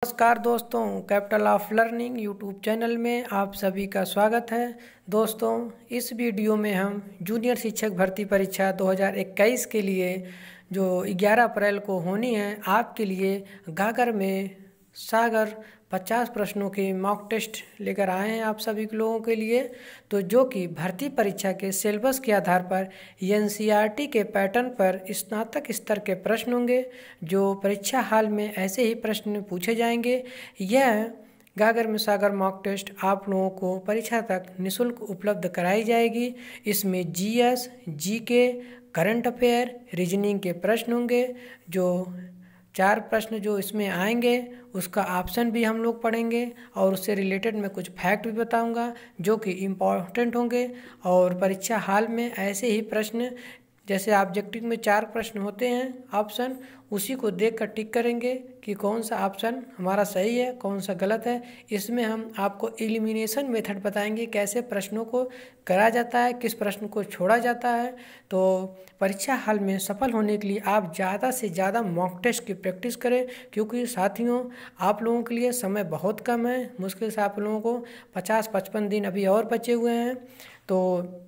नमस्कार दोस्तों, capital of learning YouTube channel में आप सभी का स्वागत है। दोस्तों, इस वीडियो में हम जूनियर शिक्षक भर्ती परीक्षा 2021 के लिए जो 11 अप्रैल को होनी है आपके लिए गागर में सागर 50 प्रश्नों के मॉक टेस्ट लेकर आए हैं आप सभी लोगों के लिए। तो जो कि भर्ती परीक्षा के सिलेबस के आधार पर एनसीईआरटी के पैटर्न पर स्नातक स्तर के प्रश्न होंगे, जो परीक्षा हाल में ऐसे ही प्रश्न पूछे जाएंगे। यह गागर में सागर मॉक टेस्ट आप लोगों को परीक्षा तक निःशुल्क उपलब्ध कराई जाएगी। इसमें GS, GK, current affair, reasoning के प्रश्न होंगे। जो 4 प्रश्न जो इसमें आएंगे उसका ऑप्शन भी हम लोग पढ़ेंगे और उससे रिलेटेड मैं कुछ फैक्ट भी बताऊंगा जो कि इम्पॉर्टेंट होंगे। और परीक्षा हाल में ऐसे ही प्रश्न जैसे ऑब्जेक्टिव में 4 प्रश्न होते हैं ऑप्शन, उसी को देख कर टिक करेंगे कि कौन सा ऑप्शन हमारा सही है कौन सा गलत है। इसमें हम आपको एलिमिनेशन मेथड बताएंगे, कैसे प्रश्नों को करा जाता है, किस प्रश्न को छोड़ा जाता है। तो परीक्षा हाल में सफल होने के लिए आप ज़्यादा से ज़्यादा मॉक टेस्ट की प्रैक्टिस करें, क्योंकि साथियों आप लोगों के लिए समय बहुत कम है। मुश्किल से आप लोगों को 50-55 दिन अभी और बचे हुए हैं। तो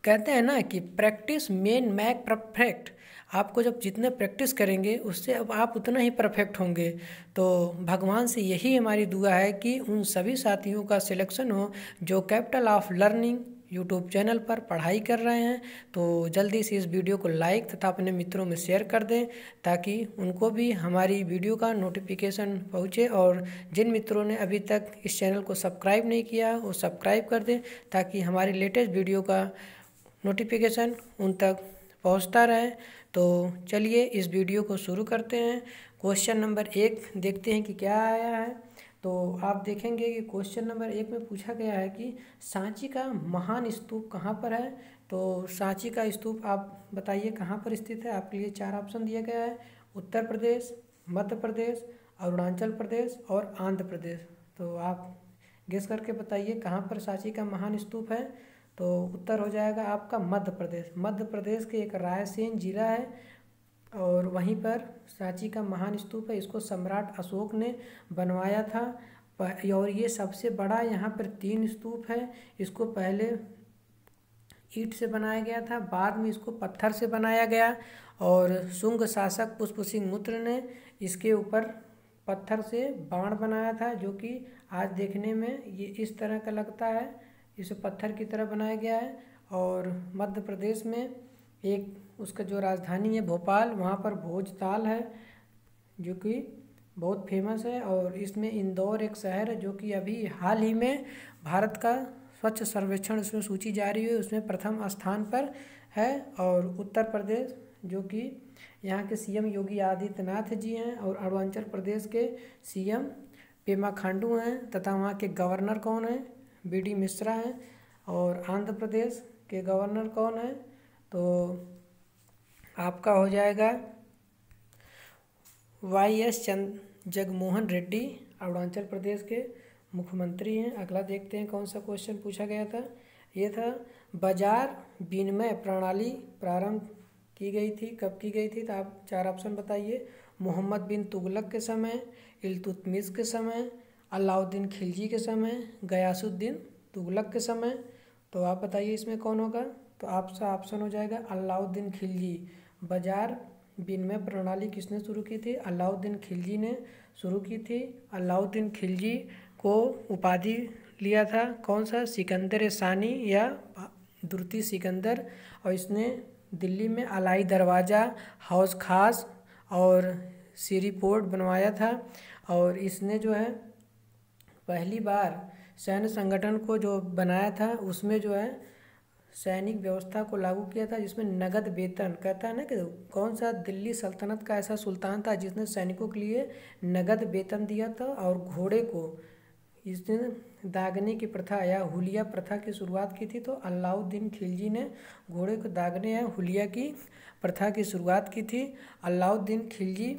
कहते हैं ना कि प्रैक्टिस मेन मैक परफेक्ट। आपको जब जितने प्रैक्टिस करेंगे उससे अब आप उतना ही परफेक्ट होंगे। तो भगवान से यही हमारी दुआ है कि उन सभी साथियों का सिलेक्शन हो जो capital of learning YouTube channel पर पढ़ाई कर रहे हैं। तो जल्दी से इस वीडियो को लाइक तथा अपने मित्रों में शेयर कर दें ताकि उनको भी हमारी वीडियो का नोटिफिकेशन पहुंचे। और जिन मित्रों ने अभी तक इस चैनल को सब्सक्राइब नहीं किया वो सब्सक्राइब कर दें ताकि हमारी लेटेस्ट वीडियो का नोटिफिकेशन उन तक पहुंचता रहे। तो चलिए इस वीडियो को शुरू करते हैं। क्वेश्चन नंबर 1 देखते हैं कि क्या आया है। तो आप देखेंगे कि क्वेश्चन नंबर 1 में पूछा गया है कि सांची का महान स्तूप कहाँ पर है। तो सांची का स्तूप आप बताइए कहाँ पर स्थित है। आपके लिए 4 ऑप्शन दिया गया है: उत्तर प्रदेश, मध्य प्रदेश, अरुणाचल प्रदेश और आंध्र प्रदेश। तो आप गेस करके बताइए कहाँ पर सांची का महान स्तूप है। तो उत्तर हो जाएगा आपका मध्य प्रदेश। मध्य प्रदेश के एक रायसेन जिला है और वहीं पर सांची का महान स्तूप है। इसको सम्राट अशोक ने बनवाया था और ये सबसे बड़ा यहाँ पर 3 स्तूप है। इसको पहले ईंट से बनाया गया था, बाद में इसको पत्थर से बनाया गया। और शुंग शासक पुष्पसिंह मित्र ने इसके ऊपर पत्थर से बाण बनाया था, जो कि आज देखने में ये इस तरह का लगता है। इसे पत्थर की तरह बनाया गया है। और मध्य प्रदेश में एक उसका जो राजधानी है भोपाल, वहाँ पर भोजताल है जो कि बहुत फेमस है। और इसमें इंदौर एक शहर है जो कि अभी हाल ही में भारत का स्वच्छ सर्वेक्षण इसमें सूची जारी हुई उसमें प्रथम स्थान पर है। और उत्तर प्रदेश जो कि यहाँ के सीएम योगी आदित्यनाथ जी हैं और अरुणाचल प्रदेश के सीएम पेमा खांडू हैं तथा वहाँ के गवर्नर कौन हैं, बीडी मिश्रा हैं। और आंध्र प्रदेश के गवर्नर कौन है, तो आपका हो जाएगा वाईएस जगनमोहन रेड्डी, अरुणाचल प्रदेश के मुख्यमंत्री हैं। अगला देखते हैं कौन सा क्वेश्चन पूछा गया था। ये था बाजार विनिमय प्रणाली प्रारंभ की गई थी, कब की गई थी। तो आप 4 ऑप्शन बताइए: मोहम्मद बिन तुगलक के समय, इल्तुतमिश के समय, अलाउद्दीन खिलजी के समय, गयासुद्दीन तुगलक के समय। तो आप बताइए इसमें कौन होगा। तो आपका ऑप्शन हो जाएगा अलाउद्दीन खिलजी। बाजार विनिमय प्रणाली किसने शुरू की थी? अलाउद्दीन खिलजी ने शुरू की थी। अलाउद्दीन खिलजी को उपाधि लिया था कौन सा? सिकंदर सानी या दुर्ती सिकंदर। और इसने दिल्ली में अलाई दरवाज़ा, हौज खास और सीरी पोर्ट बनवाया था। और इसने जो है पहली बार सैन्य संगठन को जो बनाया था उसमें जो है सैनिक व्यवस्था को लागू किया था, जिसमें नगद वेतन, कहता है ना कि कौन सा दिल्ली सल्तनत का ऐसा सुल्तान था जिसने सैनिकों के लिए नगद वेतन दिया था। और घोड़े को इसने दागने की प्रथा या हुलिया प्रथा की शुरुआत की थी। तो अलाउद्दीन खिलजी ने घोड़े को दागने या हुलिया की प्रथा की शुरुआत की थी। अलाउद्दीन खिलजी,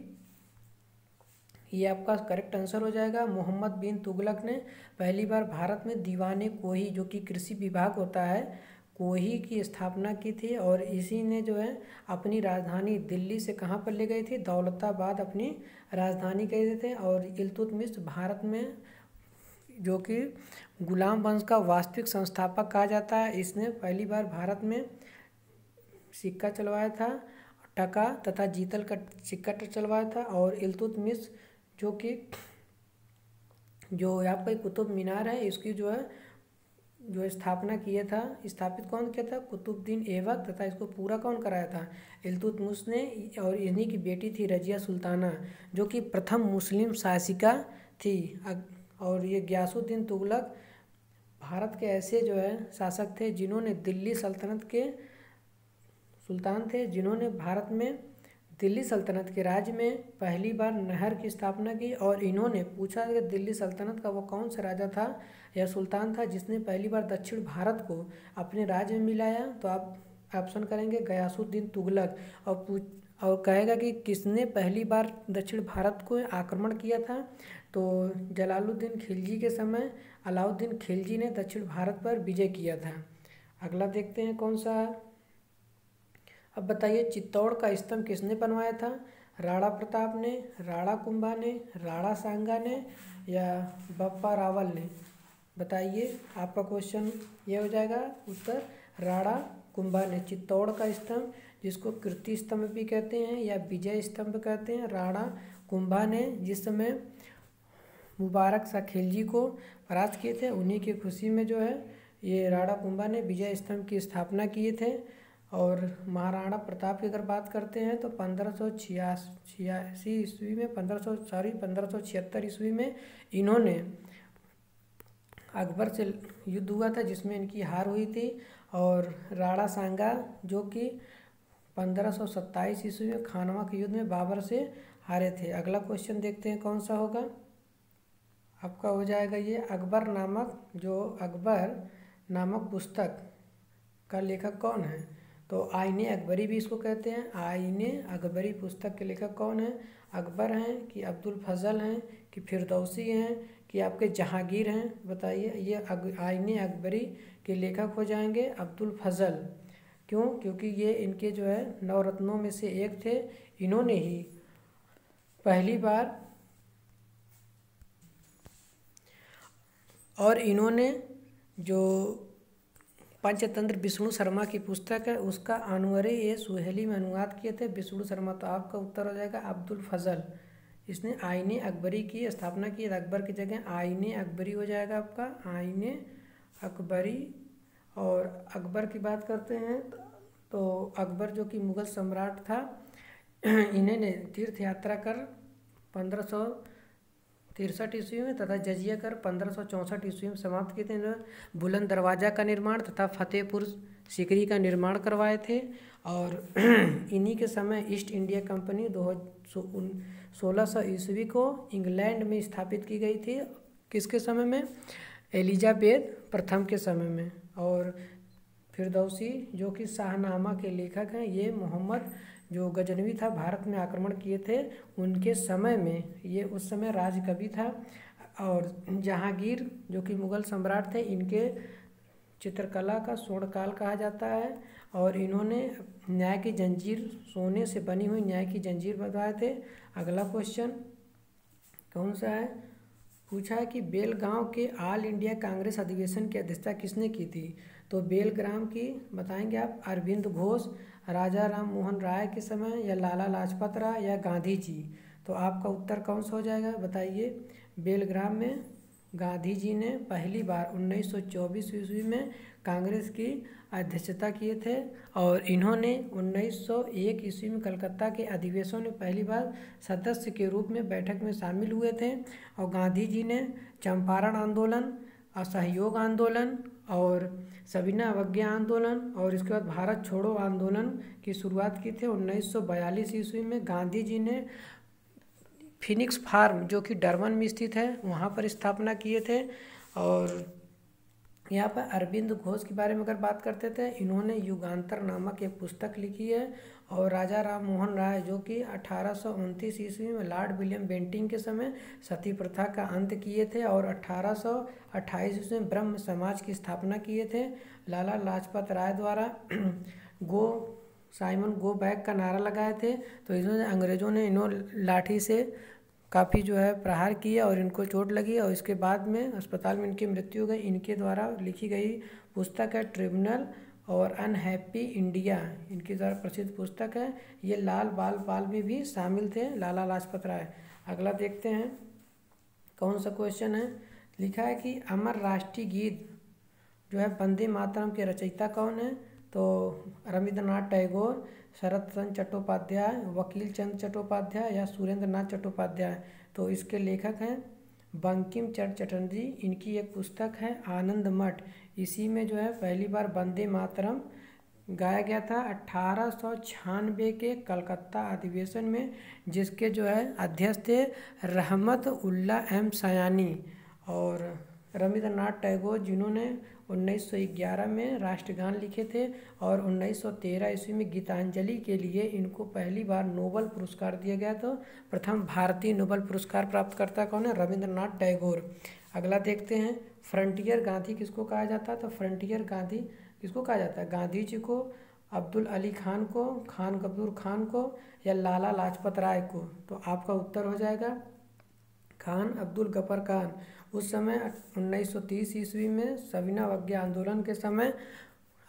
ये आपका करेक्ट आंसर हो जाएगा। मोहम्मद बिन तुगलक ने पहली बार भारत में दीवाने कोही, जो कि कृषि विभाग होता है, कोही की स्थापना की थी और इसी ने जो है अपनी राजधानी दिल्ली से कहाँ पर ले गई थी, दौलताबाद अपनी राजधानी कहे थे। और इल्तुतमिश भारत में जो कि गुलाम वंश का वास्तविक संस्थापक कहा जाता है। इसने पहली बार भारत में सिक्का चलवाया था, टका तथा जीतल का सिक्का चलवाया था। और इल्तुतमिश जो कि जो यहाँ पर कुतुब मीनार है इसकी जो स्थापना किया था, स्थापित कौन किया था, कुतुबुद्दीन ऐबक। तथा इसको पूरा कौन कराया था, इल्तुतमिश ने। और इन्हीं की बेटी थी रजिया सुल्ताना जो कि प्रथम मुस्लिम शासिका थी। और ये गियासुद्दीन तुगलक भारत के ऐसे जो है शासक थे जिन्होंने दिल्ली सल्तनत के सुल्तान थे, जिन्होंने भारत में दिल्ली सल्तनत के राज्य में पहली बार नहर की स्थापना की। और इन्होंने पूछा कि दिल्ली सल्तनत का वो कौन सा राजा था या सुल्तान था जिसने पहली बार दक्षिण भारत को अपने राज्य में मिलाया, तो आप ऑप्शन करेंगे गयासुद्दीन तुगलक। और कहेगा कि किसने पहली बार दक्षिण भारत को आक्रमण किया था, तो जलालुद्दीन खिलजी के समय अलाउद्दीन खिलजी ने दक्षिण भारत पर विजय किया था। अगला देखते हैं कौन सा। अब बताइए चित्तौड़ का स्तंभ किसने बनवाया था, राणा प्रताप ने, राणा कुंभा ने, राणा सांगा ने या बप्पा रावल ने। बताइए, आपका क्वेश्चन ये हो जाएगा उत्तर राणा कुंभा ने। चित्तौड़ का स्तंभ जिसको कीर्ति स्तंभ भी कहते हैं या विजय स्तंभ कहते हैं, राणा कुंभा ने जिस समय मुबारक शाह खिलजी को परास्त किए थे उन्हीं की खुशी में जो है ये राणा कुंभा ने विजय स्तंभ की स्थापना किए थे। और महाराणा प्रताप की अगर बात करते हैं तो 1586 ईस्वी में 1576 ईस्वी में इन्होंने अकबर से युद्ध हुआ था जिसमें इनकी हार हुई थी। और राणा सांगा जो कि 1527 ईस्वी में खानवा के युद्ध में बाबर से हारे थे। अगला क्वेश्चन देखते हैं कौन सा होगा, आपका हो जाएगा ये अकबर नामक पुस्तक का लेखक कौन है, तो आईने अकबरी भी इसको कहते हैं। आईने अकबरी पुस्तक के लेखक कौन है, अकबर हैं कि अब्दुल फजल हैं कि फिरदौसी हैं कि आपके जहांगीर हैं। बताइए, ये आईने अकबरी के लेखक हो जाएंगे अब्दुल फजल। क्यों, क्योंकि ये इनके जो है नवरत्नों में से एक थे। इन्होंने ही पहली बार और इन्होंने जो पंचतंत्र विष्णु शर्मा की पुस्तक है उसका अनुवाद ये सुहेली में अनुवाद किए थे विष्णु शर्मा। तो आपका उत्तर हो जाएगा अब्दुल फजल। इसने आईने अकबरी की स्थापना की, अकबर की जगह आईने अकबरी हो जाएगा आपका आईने अकबरी। और अकबर की बात करते हैं तो अकबर जो कि मुग़ल सम्राट था, इन्हें ने तीर्थ यात्रा कर 1563 ईस्वी में तथा जजिया कर 1564 ईस्वी में समाप्त किए थे। बुलंद दरवाज़ा का निर्माण तथा फतेहपुर सीकरी का निर्माण करवाए थे। और इन्हीं के समय ईस्ट इंडिया कंपनी 1600 ईस्वी को इंग्लैंड में स्थापित की गई थी। किसके समय में, एलिजाबेथ प्रथम के समय में। और फिरदौसी जो कि शाहनामा के लेखक हैं, ये मोहम्मद जो गजनवी था भारत में आक्रमण किए थे उनके समय में, ये उस समय राजकवि था। और जहांगीर जो कि मुग़ल सम्राट थे, इनके चित्रकला का स्वर्णकाल कहा जाता है। और इन्होंने न्याय की जंजीर, सोने से बनी हुई न्याय की जंजीर बनवाए थे। अगला क्वेश्चन कौन सा है, पूछा है कि बेलगांव के ऑल इंडिया कांग्रेस अधिवेशन की अध्यक्षता किसने की थी, तो बेलग्राम की बताएंगे आप अरविंद घोष, राजा राम मोहन राय के समय या लाला लाजपत राय या गांधी जी। तो आपका उत्तर कौन सा हो जाएगा, बताइए। बेलग्राम में गांधी जी ने पहली बार 1924 ईस्वी में कांग्रेस की अध्यक्षता किए थे। और इन्होंने 1901 ईस्वी में कलकत्ता के अधिवेशन में पहली बार सदस्य के रूप में बैठक में शामिल हुए थे। और गांधी जी ने चंपारण आंदोलन, असहयोग आंदोलन और सविनय अवज्ञा आंदोलन और इसके बाद भारत छोड़ो आंदोलन की शुरुआत की थी। 1942 ईस्वी में गांधी जी ने फिनिक्स फार्म जो कि डरबन में स्थित है वहाँ पर स्थापना किए थे। और यहाँ पर अरविंद घोष के बारे में अगर बात करते थे, इन्होंने युगांतर नामक एक पुस्तक लिखी है और राजा राम मोहन राय जो कि 1829 ईस्वी में लॉर्ड विलियम बेंटिंक के समय सती प्रथा का अंत किए थे और 1828 ईस्वी में ब्रह्म समाज की स्थापना किए थे। लाला लाजपत राय द्वारा गो साइमन गो बैक का नारा लगाए थे। तो इसमें अंग्रेज़ों ने इन्हों लाठी से काफ़ी जो है प्रहार किया और इनको चोट लगी और इसके बाद में अस्पताल में इनकी मृत्यु हो गई। इनके द्वारा लिखी गई पुस्तक है ट्रिब्यूनल और अनहैप्पी इंडिया, इनकी द्वारा प्रसिद्ध पुस्तक है। ये लाल बाल पाल में भी शामिल थे लाला लाजपत राय। अगला देखते हैं कौन सा क्वेश्चन है। लिखा है कि अमर राष्ट्रीय गीत जो है वंदे मातरम के रचयिता कौन है। तो रविंद्रनाथ टैगोर, शरत चंद्र चट्टोपाध्याय, वकील चंद्र चट्टोपाध्याय या सुरेंद्र नाथ चट्टोपाध्याय। तो इसके लेखक हैं बंकिम चंद्र चटर्जी। इनकी एक पुस्तक है आनंद मठ। इसी में जो है पहली बार वंदे मातरम गाया गया था 1896 के कलकत्ता अधिवेशन में, जिसके जो है अध्यक्ष थे रहमत उल्ला एम सयानी। और रविंद्रनाथ टैगोर जिन्होंने 1911 में राष्ट्रगान लिखे थे और 1913 ईस्वी में गीतांजलि के लिए इनको पहली बार नोबल पुरस्कार दिया गया। तो प्रथम भारतीय नोबल पुरस्कार प्राप्तकर्ता कौन है, रविंद्रनाथ टैगोर। अगला देखते हैं फ्रंटियर गांधी किसको कहा जाता है। तो फ्रंटियर गांधी किसको कहा जाता है, गांधी जी को, अब्दुल अली खान को, खान कपूर खान को या लाला लाजपत राय को। तो आपका उत्तर हो जाएगा खान अब्दुल गफर खान। उस समय 1930 ईस्वी में सविनय अवज्ञा आंदोलन के समय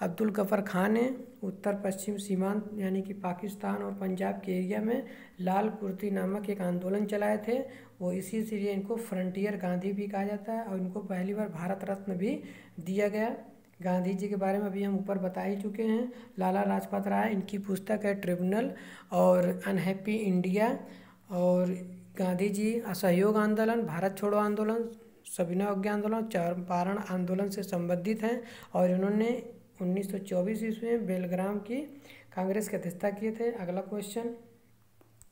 अब्दुल गफर खान ने उत्तर पश्चिम सीमांत यानी कि पाकिस्तान और पंजाब के एरिया में लाल कुर्ती नामक एक आंदोलन चलाए थे। वो इसी से इनको फ्रंटियर गांधी भी कहा जाता है और इनको पहली बार भारत रत्न भी दिया गया। गांधी जी के बारे में अभी हम ऊपर बता ही चुके हैं। लाला लाजपत राय, इनकी पुस्तक है ट्रिब्यूनल और अनहैप्पी इंडिया। और गांधी जी असहयोग आंदोलन, भारत छोड़ो आंदोलन, सविनय अवज्ञा आंदोलन, चंपारण आंदोलन से संबंधित हैं। और इन्होंने 1924 ईस्वी में बेलग्राम की कांग्रेस की अध्यक्षता किए थे। अगला क्वेश्चन,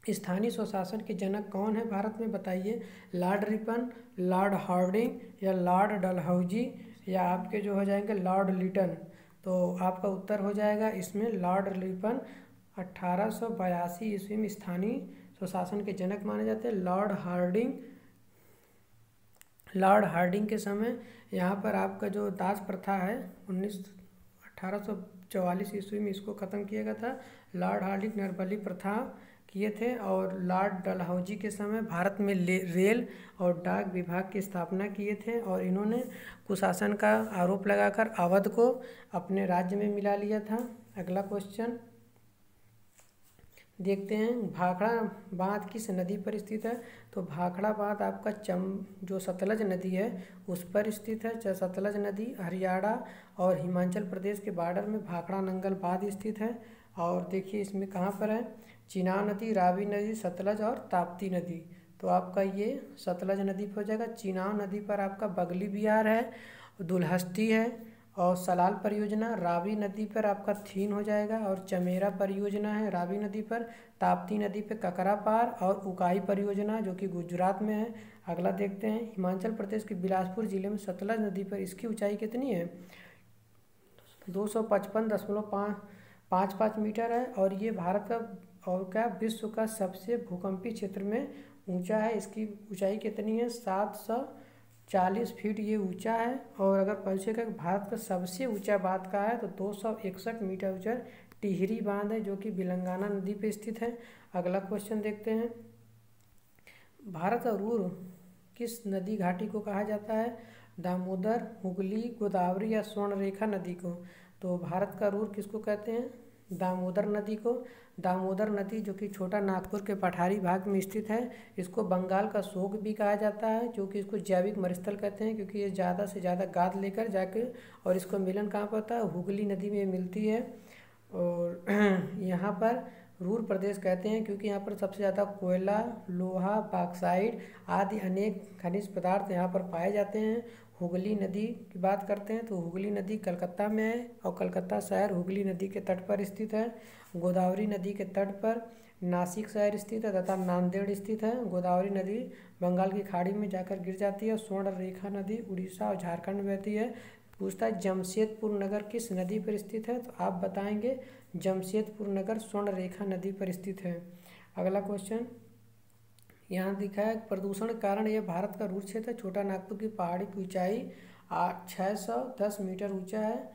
स्थानीय स्वशासन के जनक कौन है भारत में, बताइए। लॉर्ड रिपन, लॉर्ड हार्डिंग या लॉर्ड डलहौजी या आपके जो हो जाएंगे लॉर्ड लिटन। तो आपका उत्तर हो जाएगा इसमें लॉर्ड रिपन 1882 ईस्वी में स्थानीय स्वशासन के जनक माने जाते हैं। लॉर्ड हार्डिंग के समय यहाँ पर आपका जो दास प्रथा है 1844 ईस्वी में इसको ख़त्म किया गया था। लॉर्ड हार्डिंग नरबली प्रथा किए थे। और लॉर्ड डलहौजी के समय भारत में रेल और डाक विभाग की स्थापना किए थे और इन्होंने कुशासन का आरोप लगाकर अवध को अपने राज्य में मिला लिया था। अगला क्वेश्चन देखते हैं, भाखड़ा बांध किस नदी पर स्थित है। तो भाखड़ा बांध आपका जो सतलज नदी है उस पर स्थित है। सतलज नदी हरियाणा और हिमाचल प्रदेश के बॉर्डर में भाखड़ा नंगल बांध स्थित है। और देखिए इसमें कहाँ पर है, चिनाब नदी, रावी नदी, सतलज और ताप्ती नदी। तो आपका ये सतलज नदी पर हो जाएगा। चिनाब नदी पर आपका बगली बिहार है, दुल्हस्ती है और सलाल परियोजना। रावी नदी पर आपका थीन हो जाएगा और चमेरा परियोजना है रावी नदी पर। ताप्ती नदी पे ककरा पार और उकाई परियोजना जो कि गुजरात में है। अगला देखते हैं, हिमाचल प्रदेश के बिलासपुर जिले में सतलज नदी पर इसकी ऊंचाई कितनी है, 255.55 मीटर है। और ये भारत का और क्या विश्व का सबसे भूकंपीय क्षेत्र में ऊंचा है। इसकी ऊंचाई कितनी है, 740 फीट ये ऊंचा है। और अगर पूछेगा कि भारत का सबसे ऊंचा बांध का है तो 261 मीटर ऊंचा टिहरी बांध है जो कि बिलंगाना नदी पे स्थित है। अगला क्वेश्चन देखते हैं, भारत का रूर किस नदी घाटी को कहा जाता है, दामोदर, हुगली, गोदावरी या स्वर्णरेखा नदी को। तो भारत का रूर किसको कहते हैं, दामोदर नदी को। दामोदर नदी जो कि छोटा नागपुर के पठारी भाग में स्थित है। इसको बंगाल का शोक भी कहा जाता है, जो कि इसको जैविक मरुस्थल कहते हैं क्योंकि ये ज़्यादा से ज़्यादा गाद लेकर जाके और इसको मिलन कहाँ पर होता है, हुगली नदी में मिलती है। और यहाँ पर रूर प्रदेश कहते हैं क्योंकि यहाँ पर सबसे ज़्यादा कोयला, लोहा, बॉक्साइट आदि अनेक खनिज पदार्थ यहाँ पर पाए जाते हैं। हुगली नदी की बात करते हैं तो हुगली नदी कलकत्ता में है और कलकत्ता शहर हुगली नदी के तट पर स्थित है। गोदावरी नदी के तट पर नासिक शहर स्थित है तथा नांदेड़ स्थित है। गोदावरी नदी बंगाल की खाड़ी में जाकर गिर जाती है। स्वर्ण रेखा नदी उड़ीसा और झारखंड में बहती है। पूछता है जमशेदपुर नगर किस नदी पर स्थित है, तो आप बताएंगे जमशेदपुर नगर स्वर्ण रेखा नदी पर स्थित है। अगला क्वेश्चन यहाँ दिखा है, प्रदूषण के कारण यह भारत का रूट क्षेत्र छोटा नागपुर की पहाड़ी की ऊंचाई 610 मीटर ऊंचा है,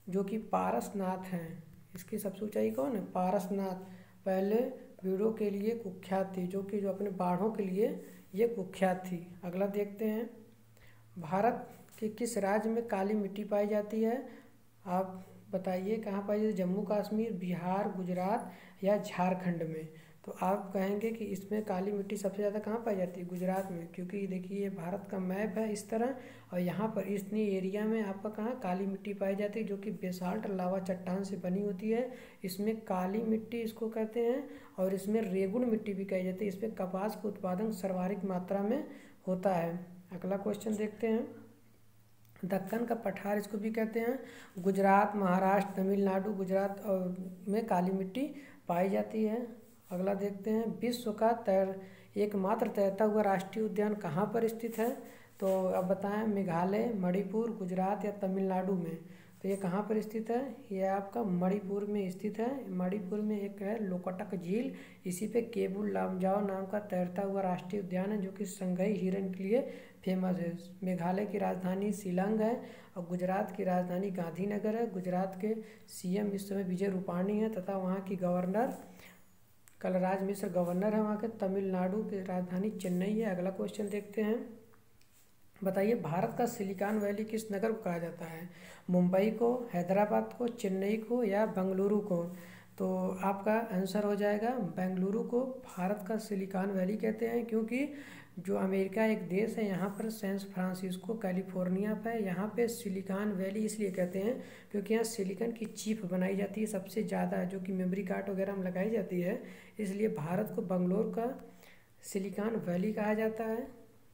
जो कि पारसनाथ है। इसकी सबसे ऊंचाई कौन है? पारसनाथ। पहले वीड़ों के लिए कुख्यात थी, जो अपने बाढ़ों के लिए ये कुख्यात थी। अगला देखते हैं, भारत के किस राज्य में काली मिट्टी पाई जाती है? आप बताइए कहाँ पाई जाती है? जम्मू कश्मीर, बिहार, गुजरात या झारखंड में? तो आप कहेंगे कि इसमें काली मिट्टी सबसे ज़्यादा कहाँ पाई जाती है? गुजरात में, क्योंकि देखिए ये भारत का मैप है इस तरह, और यहाँ पर इतनी एरिया में आपका कहाँ काली मिट्टी पाई जाती है, जो कि बेसाल्ट लावा चट्टान से बनी होती है। इसमें काली मिट्टी इसको कहते हैं, और इसमें रेगुड़ मिट्टी भी कही जाती है। इसमें कपास का उत्पादन सर्वाधिक मात्रा में होता है। अगला क्वेश्चन देखते हैं, दक्कन का पठार इसको भी कहते हैं। गुजरात, महाराष्ट्र, तमिलनाडु, गुजरात और में काली मिट्टी पाई जाती है। अगला देखते हैं, विश्व का एकमात्र तैरता हुआ राष्ट्रीय उद्यान कहाँ पर स्थित है? तो अब बताएं, मेघालय, मणिपुर, गुजरात या तमिलनाडु में? तो ये कहाँ पर स्थित है? ये आपका मणिपुर में स्थित है। मणिपुर में एक है लोकटक झील, इसी पे केबुल लामजाओ नाम का तैरता हुआ राष्ट्रीय उद्यान है, जो कि संगई हिरन के लिए फेमस है। मेघालय की राजधानी शिलांग है और गुजरात की राजधानी गांधीनगर है। गुजरात के सीएम इस समय विजय रूपाणी है तथा वहाँ की गवर्नर कलराज मिश्र गवर्नर है वहाँ के। तमिलनाडु की राजधानी चेन्नई है। अगला क्वेश्चन देखते हैं, बताइए भारत का सिलिकॉन वैली किस नगर को कहा जाता है? मुंबई को, हैदराबाद को, चेन्नई को या बेंगलुरु को? तो आपका आंसर हो जाएगा बेंगलुरु को भारत का सिलिकॉन वैली कहते हैं, क्योंकि जो अमेरिका एक देश है, यहाँ पर सैन फ्रांसिस्को कैलिफोर्निया पर, यहाँ पे सिलिकॉन वैली इसलिए कहते हैं क्योंकि यहाँ सिलिकॉन की चिप बनाई जाती है सबसे ज़्यादा, जो कि मेमोरी कार्ड वगैरह में लगाई जाती है। इसलिए भारत को बेंगलोर का सिलिकॉन वैली कहा जाता है।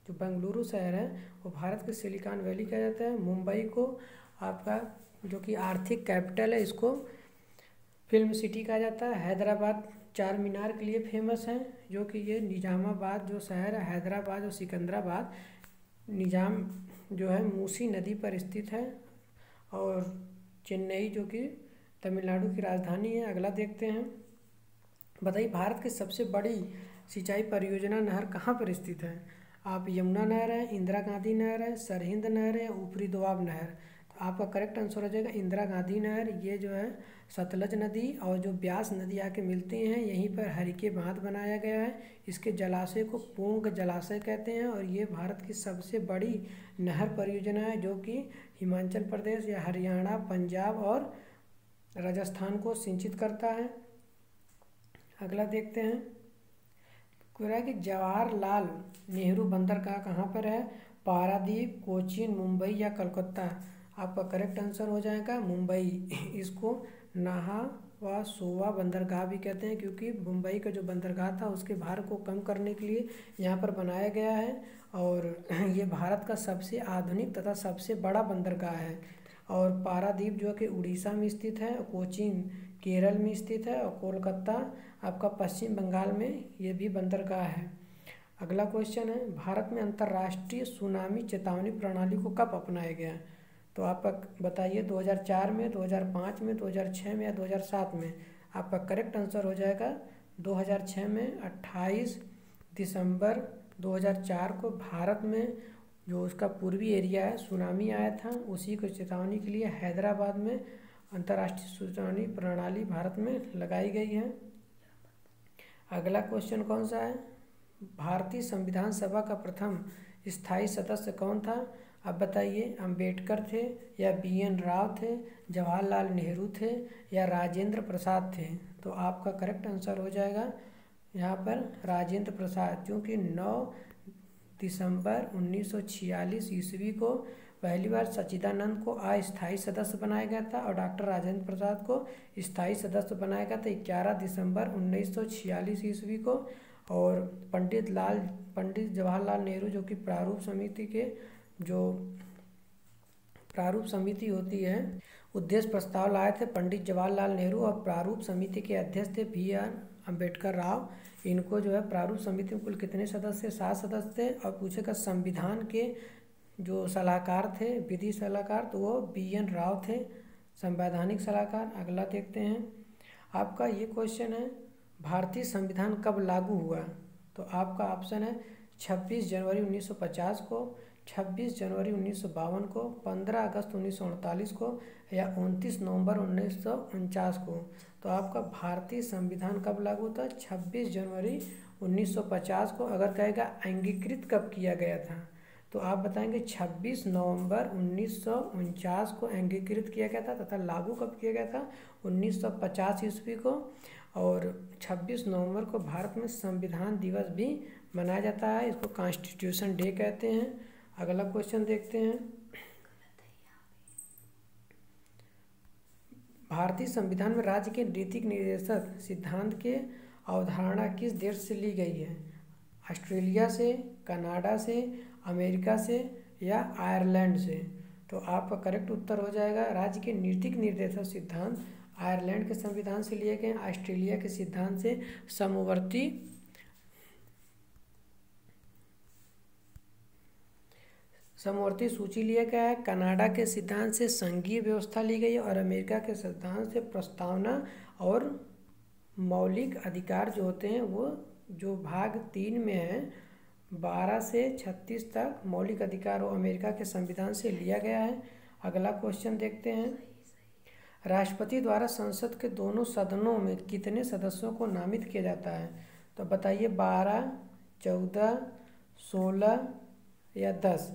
जो बेंगलुरु शहर है वो भारत के सिलिकॉन वैली कहा जाता है। मुंबई को आपका जो कि आर्थिक कैपिटल है, इसको फिल्म सिटी कहा जाता है। हैदराबाद चार मीनार के लिए फेमस है, जो कि ये निजामाबाद जो शहर है, हैदराबाद और सिकंदराबाद, निजाम जो है मूसी नदी पर स्थित है। और चेन्नई जो कि तमिलनाडु की राजधानी है। अगला देखते हैं, बताइए भारत की सबसे बड़ी सिंचाई परियोजना नहर कहाँ पर स्थित है? आप यमुना नहर है, इंदिरा गांधी नहर है, सरहिंद नहर है, ऊपरी दोआब नहर? तो आपका करेक्ट आंसर हो जाएगा इंदिरा गांधी नहर। ये जो है सतलज नदी और जो ब्यास नदी आके मिलती हैं, यहीं पर हरिके बांध बनाया गया है। इसके जलाशय को पूंग जलाशय कहते हैं, और ये भारत की सबसे बड़ी नहर परियोजना है, जो कि हिमाचल प्रदेश या हरियाणा, पंजाब और राजस्थान को सिंचित करता है। अगला देखते हैं, कह रहा है कि जवाहरलाल नेहरू बंदरगाह कहाँ पर है? पारादीप, कोचीन, मुंबई या कलकत्ता? आपका करेक्ट आंसर हो जाएगा मुंबई। इसको नाहा व सोवा बंदरगाह भी कहते हैं, क्योंकि मुंबई का जो बंदरगाह था उसके भार को कम करने के लिए यहाँ पर बनाया गया है। और ये भारत का सबसे आधुनिक तथा सबसे बड़ा बंदरगाह है। और पारादीप जो कि उड़ीसा में स्थित है, कोचीन केरल में स्थित है, और कोलकाता आपका पश्चिम बंगाल में ये भी बंदरगाह है। अगला क्वेश्चन है, भारत में अंतर्राष्ट्रीय सुनामी चेतावनी प्रणाली को कब अपनाया गया? तो आप बताइए 2004 में, 2005 में, 2006 में या 2007 में? आपका करेक्ट आंसर हो जाएगा 2006 में। 28 दिसंबर 2004 को भारत में जो उसका पूर्वी एरिया है सुनामी आया था, उसी को चेतावनी के लिए हैदराबाद में अंतर्राष्ट्रीय सूचना प्रणाली भारत में लगाई गई है। अगला क्वेश्चन कौन सा है, भारतीय संविधान सभा का प्रथम स्थायी सदस्य कौन था? अब बताइए, अंबेडकर थे या BN राव थे, जवाहरलाल नेहरू थे या राजेंद्र प्रसाद थे? तो आपका करेक्ट आंसर हो जाएगा यहाँ पर राजेंद्र प्रसाद, क्योंकि 9 दिसंबर 1946 ईस्वी को पहली बार सच्चिदानंद को अस्थायी सदस्य बनाया गया था और डॉक्टर राजेंद्र प्रसाद को स्थायी सदस्य बनाया गया था 11 दिसंबर 1946 ईस्वी को। और पंडित जवाहरलाल नेहरू जो कि प्रारूप समिति के जो प्रारूप समिति होती है उद्देश्य प्रस्ताव लाए थे पंडित जवाहरलाल नेहरू, और प्रारूप समिति के अध्यक्ष थे BR अम्बेडकर राव। इनको जो है प्रारूप समिति में कुल कितने सदस्य? 7 सदस्य थे। और पूछेगा संविधान के जो सलाहकार थे, विधि सलाहकार, तो वो BN राव थे, संवैधानिक सलाहकार। अगला देखते हैं, आपका ये क्वेश्चन है, भारतीय संविधान कब लागू हुआ? तो आपका ऑप्शन है 26 जनवरी 1950 को, 26 जनवरी 1952 को, 15 अगस्त 1948 को या 29 नवंबर 1949 को। तो आपका भारतीय संविधान कब लागू था? 26 जनवरी 1950 को। अगर कहेगा अंगीकृत कब किया गया था, तो आप बताएंगे 26 नवंबर 1949 को अंगीकृत किया गया था, तथा लागू कब किया गया था? 1950 ईस्वी को। और 26 नवंबर को भारत में संविधान दिवस भी मनाया जाता है, इसको कॉन्स्टिट्यूशन डे कहते हैं। अगला क्वेश्चन देखते हैं, भारतीय संविधान में राज्य के नैतिक निर्देशक सिद्धांत के अवधारणा किस देश से ली गई है? ऑस्ट्रेलिया से, कनाडा से, अमेरिका से या आयरलैंड से? तो आपका करेक्ट उत्तर हो जाएगा राज्य के नैतिक निर्देशक सिद्धांत आयरलैंड के संविधान से लिए गए, ऑस्ट्रेलिया के सिद्धांत से समवर्ती सूची लिया गया है, कनाडा के सिद्धांत से संघीय व्यवस्था ली गई है और अमेरिका के सिद्धांत से प्रस्तावना और मौलिक अधिकार जो होते हैं वो जो भाग 3 में है 12 से 36 तक मौलिक अधिकार वो अमेरिका के संविधान से लिया गया है। अगला क्वेश्चन देखते हैं, राष्ट्रपति द्वारा संसद के दोनों सदनों में कितने सदस्यों को नामित किया जाता है? तो बताइए 12, 14, 16 या 10?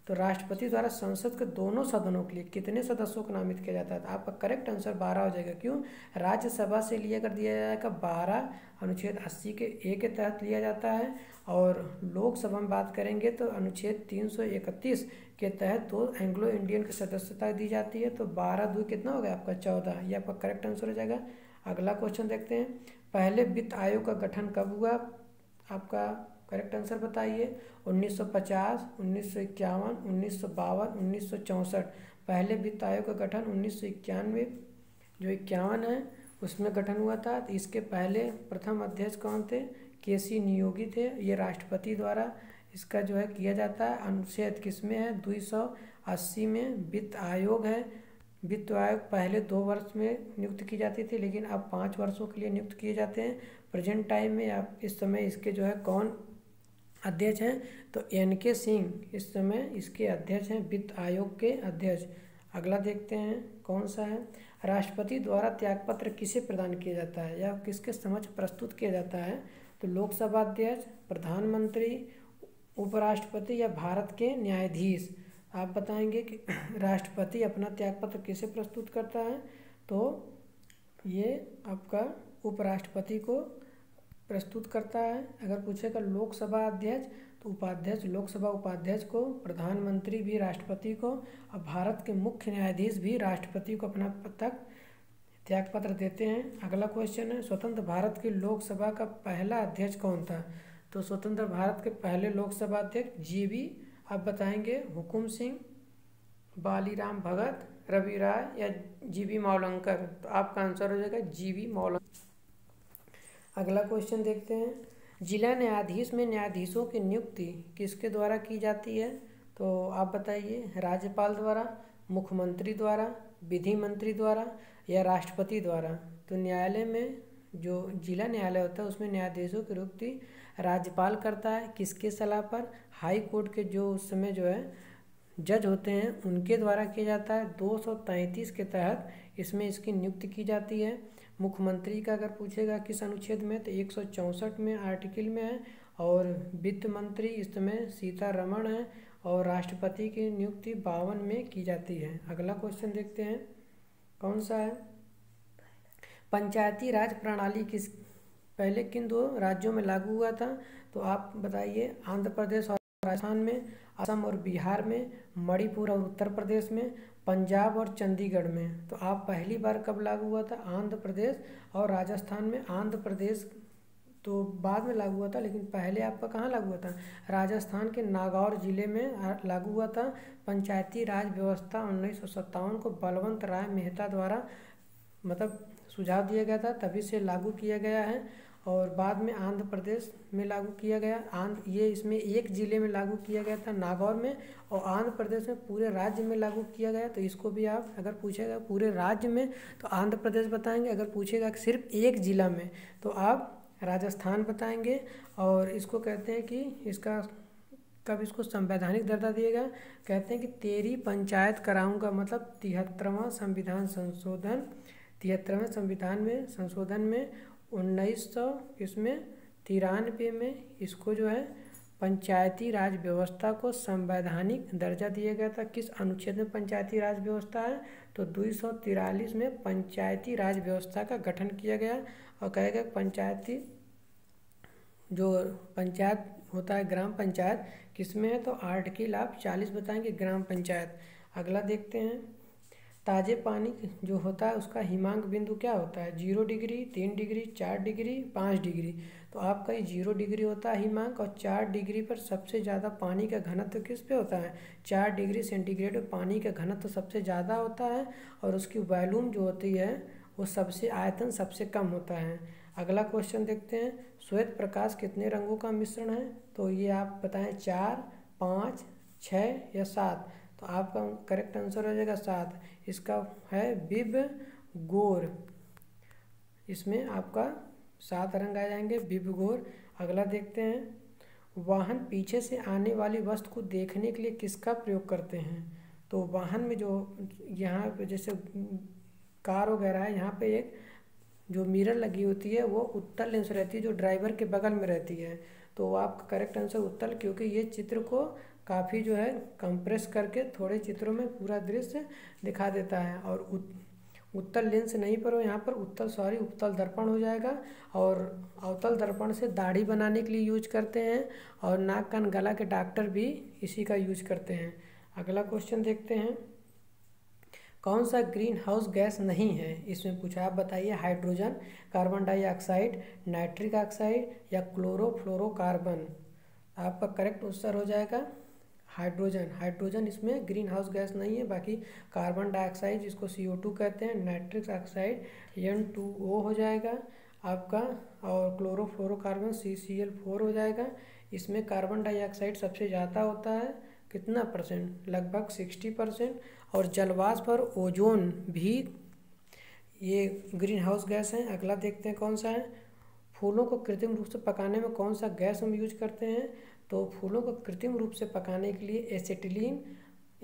तो राष्ट्रपति द्वारा संसद के दोनों सदनों के लिए कितने सदस्यों को नामित किया जाता है? तो आपका करेक्ट आंसर 12 हो जाएगा। क्यों? राज्यसभा से लिया कर दिया जाएगा 12 अनुच्छेद 80 के ए के तहत लिया जाता है, और लोकसभा में बात करेंगे तो अनुच्छेद 331 के तहत तो एंग्लो इंडियन की सदस्यता दी जाती है। तो 12 2 कितना हो गया आपका 14, ये आपका करेक्ट आंसर हो जाएगा। अगला क्वेश्चन देखते हैं, पहले वित्त आयोग का गठन कब हुआ? आपका करेक्ट आंसर बताइए। 1950, 1951, 1952, 1964। पहले वित्त आयोग का गठन 1991 जो 51 है उसमें गठन हुआ था। तो इसके पहले प्रथम अध्यक्ष कौन थे? केसी नियोगी थे। ये राष्ट्रपति द्वारा इसका जो है किया जाता है। अनुच्छेद किसमें है? 280 में वित्त आयोग है। वित्त आयोग पहले 2 वर्ष में नियुक्त की जाती थी, लेकिन अब 5 वर्षों के लिए नियुक्त किए जाते हैं। प्रेजेंट टाइम में आप इस समय इसके जो है कौन अध्यक्ष हैं? तो NK सिंह इस समय इसके अध्यक्ष हैं, वित्त आयोग के अध्यक्ष। अगला देखते हैं कौन सा है, राष्ट्रपति द्वारा त्यागपत्र किसे प्रदान किया जाता है या किसके समक्ष प्रस्तुत किया जाता है? तो लोकसभा अध्यक्ष, प्रधानमंत्री, उपराष्ट्रपति या भारत के न्यायाधीश? आप बताएंगे कि राष्ट्रपति अपना त्यागपत्र किसे प्रस्तुत करता है? तो ये आपका उपराष्ट्रपति को प्रस्तुत करता है। अगर पूछेगा लोकसभा अध्यक्ष तो उपाध्यक्ष लोकसभा उपाध्यक्ष को, प्रधानमंत्री भी राष्ट्रपति को, और भारत के मुख्य न्यायाधीश भी राष्ट्रपति को अपना त्यागपत्र देते हैं। अगला क्वेश्चन है, स्वतंत्र भारत की लोकसभा का पहला अध्यक्ष कौन था? तो स्वतंत्र भारत के पहले लोकसभा अध्यक्ष GB आप बताएंगे हुकुम सिंह, बालीराम भगत, रवि राय या GB मावलंकर? तो आपका आंसर हो जाएगा GB मावलंकर। अगला क्वेश्चन देखते हैं, जिला न्यायाधीश में न्यायाधीशों की नियुक्ति किसके द्वारा की जाती है? तो आप बताइए, राज्यपाल द्वारा, मुख्यमंत्री द्वारा, विधि मंत्री द्वारा या राष्ट्रपति द्वारा? तो न्यायालय में जो जिला न्यायालय होता है उसमें न्यायाधीशों की नियुक्ति राज्यपाल करता है। किसके सलाह पर? हाई कोर्ट के जो उस समय जो है जज होते हैं उनके द्वारा किया जाता है। 233 के तहत इसमें इसकी नियुक्ति की जाती है। मुख्यमंत्री का अगर पूछेगा किस अनुच्छेद में, तो 164 में आर्टिकल में है, और वित्त मंत्री इस समय सीतारमण है, और राष्ट्रपति की नियुक्ति 52 में की जाती है। अगला क्वेश्चन देखते हैं कौन सा है, पंचायती राज प्रणाली पहले किन 2 राज्यों में लागू हुआ था? तो आप बताइए, आंध्र प्रदेश और राजस्थान में, असम और बिहार में, मणिपुर और उत्तर प्रदेश में, पंजाब और चंडीगढ़ में? तो आप पहली बार कब लागू हुआ था? आंध्र प्रदेश और राजस्थान में। आंध्र प्रदेश तो बाद में लागू हुआ था, लेकिन पहले आपका कहाँ लागू हुआ था? राजस्थान के नागौर जिले में लागू हुआ था। पंचायती राज व्यवस्था 1957 को बलवंत राय मेहता द्वारा मतलब सुझाव दिया गया था, तभी से लागू किया गया है। और बाद में आंध्र प्रदेश में लागू किया गया। ये इसमें एक ज़िले में लागू किया गया था, नागौर में, और आंध्र प्रदेश में पूरे राज्य में लागू किया गया। तो इसको भी आप अगर पूछेगा पूरे राज्य में तो आंध्र प्रदेश बताएंगे, अगर पूछेगा सिर्फ एक ज़िला में तो आप राजस्थान बताएंगे। और इसको कहते हैं कि इसका कब इसको संवैधानिक दर्जा दिएगा, कहते हैं कि तेरी पंचायत कराऊंगा, मतलब 73वां संविधान संशोधन, 73वें संविधान में संशोधन में 1993 में इसको जो है पंचायती राज व्यवस्था को संवैधानिक दर्जा दिया गया था। किस अनुच्छेद में पंचायती राज व्यवस्था है, तो 243 में पंचायती राज व्यवस्था का गठन किया गया। और कहा गया पंचायती जो पंचायत होता है, ग्राम पंचायत किसमें है, तो आर्टिकल आप 40 बताएंगे ग्राम पंचायत। अगला देखते हैं, ताजे पानी जो होता है उसका हिमांक बिंदु क्या होता है, 0 डिग्री, 3 डिग्री, 4 डिग्री, 5 डिग्री। तो आपका ये 0 डिग्री होता है हिमांक, और 4 डिग्री पर सबसे ज़्यादा पानी का घनत्व किस पे होता है, 4 डिग्री सेंटीग्रेड में पानी का घनत्व सबसे ज़्यादा होता है, और उसकी वॉल्यूम जो होती है वो सबसे आयतन सबसे कम होता है। अगला क्वेश्चन देखते हैं, श्वेत प्रकाश कितने रंगों का मिश्रण है, तो ये आप बताएं 4, 5, 6 या 7। तो आपका करेक्ट आंसर हो जाएगा 7। इसका है बिब गोर, इसमें आपका 7 रंग आ जाएंगे, बिब गोर। अगला देखते हैं, वाहन पीछे से आने वाली वस्तु को देखने के लिए किसका प्रयोग करते हैं, तो वाहन में जो यहाँ पे जैसे कार वगैरह है, यहाँ पे एक जो मिरर लगी होती है वो उत्तल लेंस रहती है जो ड्राइवर के बगल में रहती है। तो आपका करेक्ट आंसर उत्तल, क्योंकि ये चित्र को काफ़ी जो है कंप्रेस करके थोड़े चित्रों में पूरा दृश्य दिखा देता है। और उत्तल लेंस नहीं पर हो यहाँ पर उत्तल दर्पण हो जाएगा। और अवतल दर्पण से दाढ़ी बनाने के लिए यूज करते हैं, और नाक कान गला के डॉक्टर भी इसी का यूज करते हैं। अगला क्वेश्चन देखते हैं, कौन सा ग्रीन हाउस गैस नहीं है, इसमें पूछा, आप बताइए, hydrogen, carbon dioxide, nitric oxide या क्लोरोफ्लोरोकार्बन। आपका करेक्ट आंसर हो जाएगा हाइड्रोजन। हाइड्रोजन इसमें ग्रीन हाउस गैस नहीं है। बाकी कार्बन डाइऑक्साइड जिसको CO2 कहते हैं, नाइट्रिक ऑक्साइड N2O हो जाएगा आपका, और क्लोरोफ्लोरोकार्बन CCl4 हो जाएगा। इसमें कार्बन डाइऑक्साइड सबसे ज़्यादा होता है, कितना %, लगभग 60%। और जलवाष्प और ओजोन भी ये ग्रीन हाउस गैस हैं। अगला देखते हैं कौन सा है, फूलों को कृत्रिम रूप से पकाने में कौन सा गैस हम यूज करते हैं, तो फूलों को कृत्रिम रूप से पकाने के लिए एसिटिलीन,